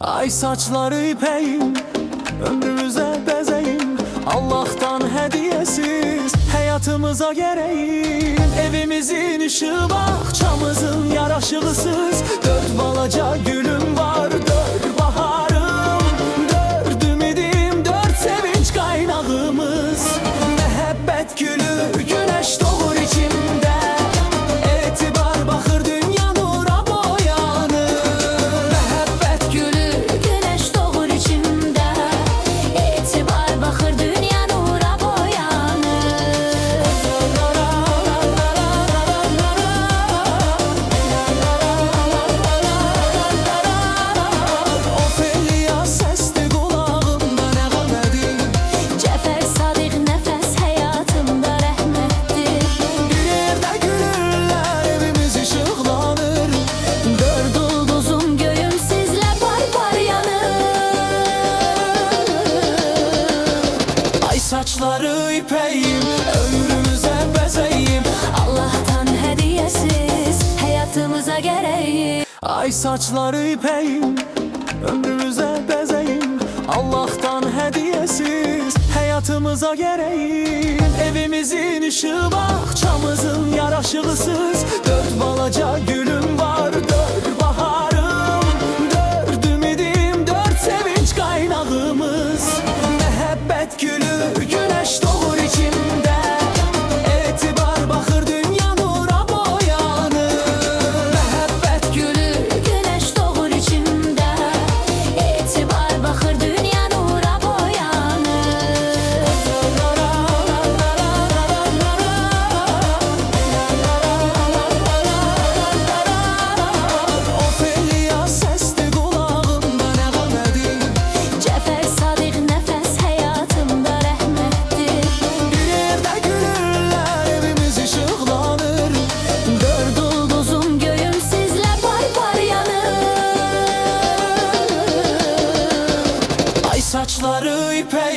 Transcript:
Ay saçları ipeyim, ömrümüze bezeyim, Allah'tan hediyesiz hayatımıza gereğim. Evimizin ışığı bahçamızın yaraşıksız, dört balaca gülüm var, dört baharım, dört ümidim, dört sevinç kaynağımız. Mehabbet gülü güneş doğur içimde, etibar bakır dünya nura boyanır. Mehabbet gülü güneş doğur içimde, etibar bakır dünya nura boyanır. Ofeliya sesli kulağımda nəğmədir, Cəfər Sadiq nəfəs həyatımda rəhmətdir. bir yerdə gülürlər, evimiz işıqlanır. Dörd ulduzum göyüm sizlə par-par yanır. Ay saçları ipeyim, ömrümüze bezeyim, Allah'tan hədiyəsiz həyatımıza gərəyi. ay saçları ipeyim, ömrümüze bezeyim, Allah'tan hediyesiz hayatımıza gereğim. Evimizin ışığı bahçamızın yaraşıksız, dört balaca gülüm var, dört baharım, dört ümidim, dört sevinç kaynağımız. Mehabbet gülü güneş doğur içimde, etibar bakır dünya nura boyanır. Mehabbet gülü Güneş doğur içimdə, etibar baxır dünya nura boyanır. Ofeliya sesli kulağımda nəğmədir, Cəfər Sadiq nəfəs həyatımda rəhmətdir. bir yerdə gülürlər, evimiz işıqlanır. Dörd ulduzum göyüm sizlə par-par yanır. Ay saçları ipek,